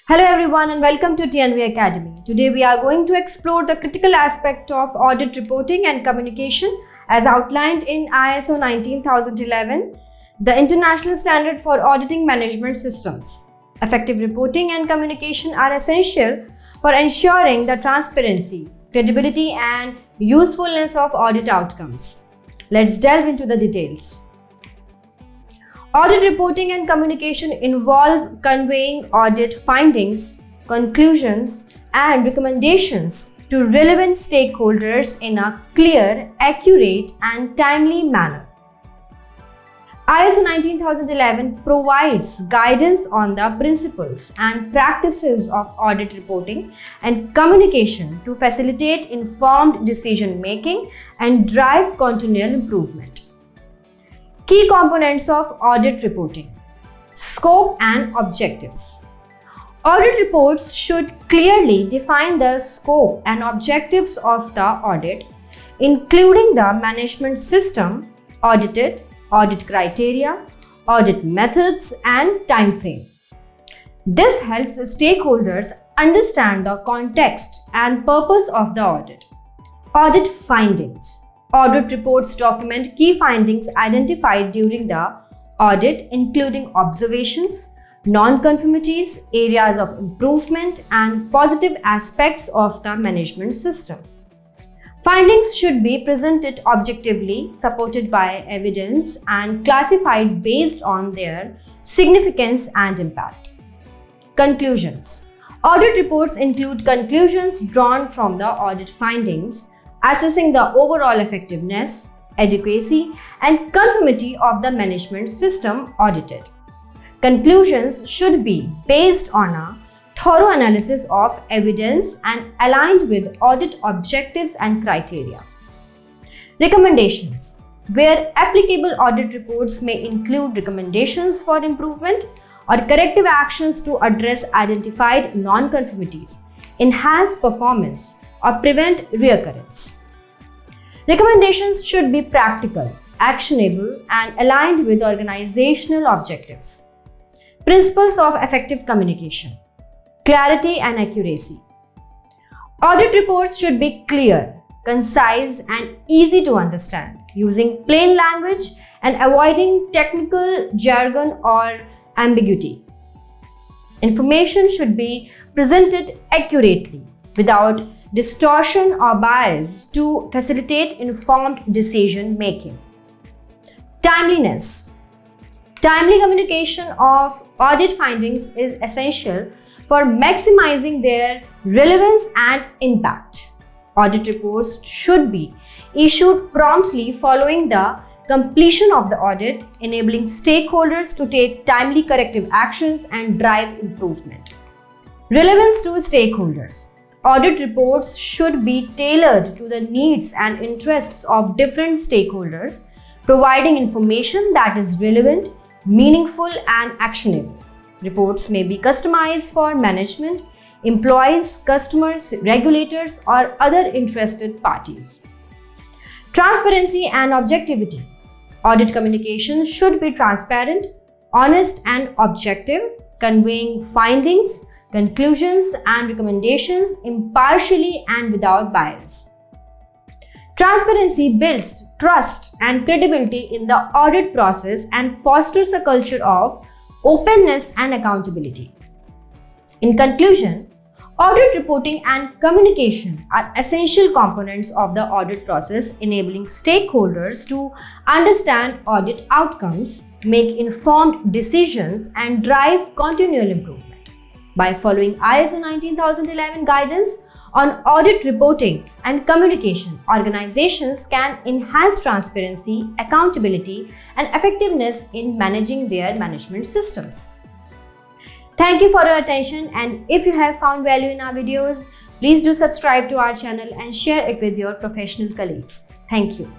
Hello everyone and welcome to TNV Academy. Today we are going to explore the critical aspect of audit reporting and communication as outlined in ISO 19011, the international standard for auditing management systems. Effective reporting and communication are essential for ensuring the transparency, credibility and usefulness of audit outcomes. Let's delve into the details. Audit reporting and communication involve conveying audit findings, conclusions, and recommendations to relevant stakeholders in a clear, accurate, and timely manner. ISO 19011 provides guidance on the principles and practices of audit reporting and communication to facilitate informed decision-making and drive continual improvement. Key components of audit reporting: scope and objectives. Audit reports should clearly define the scope and objectives of the audit, including the management system audited, audit criteria, audit methods, and time frame. This helps stakeholders understand the context and purpose of the audit. Audit findings. Audit reports document key findings identified during the audit, including observations, non-conformities, areas of improvement, and positive aspects of the management system. Findings should be presented objectively, supported by evidence, and classified based on their significance and impact. Conclusions. Audit reports include conclusions drawn from the audit findings, assessing the overall effectiveness, adequacy, and conformity of the management system audited. Conclusions should be based on a thorough analysis of evidence and aligned with audit objectives and criteria. Recommendations. Where applicable, audit reports may include recommendations for improvement or corrective actions to address identified non-conformities, enhance performance, or prevent reoccurrence. Recommendations should be practical, actionable, and aligned with organizational objectives. Principles of effective communication: clarity and accuracy. Audit reports should be clear, concise, and easy to understand, using plain language and avoiding technical jargon or ambiguity. Information should be presented accurately, without distortion or bias, to facilitate informed decision making. Timeliness. Timely communication of audit findings is essential for maximizing their relevance and impact. Audit reports should be issued promptly following the completion of the audit, enabling stakeholders to take timely corrective actions and drive improvement. Relevance to stakeholders. Audit reports should be tailored to the needs and interests of different stakeholders, providing information that is relevant, meaningful, and actionable. Reports may be customized for management, employees, customers, regulators, or other interested parties. Transparency and objectivity. Audit communication should be transparent, honest, and objective, conveying findings, conclusions, and recommendations impartially and without bias. Transparency builds trust and credibility in the audit process and fosters a culture of openness and accountability. In conclusion, audit reporting and communication are essential components of the audit process, enabling stakeholders to understand audit outcomes, make informed decisions, and drive continual improvement. By following ISO 19011 guidance on audit reporting and communication, organizations can enhance transparency, accountability, and effectiveness in managing their management systems. Thank you for your attention, and if you have found value in our videos, please do subscribe to our channel and share it with your professional colleagues. Thank you.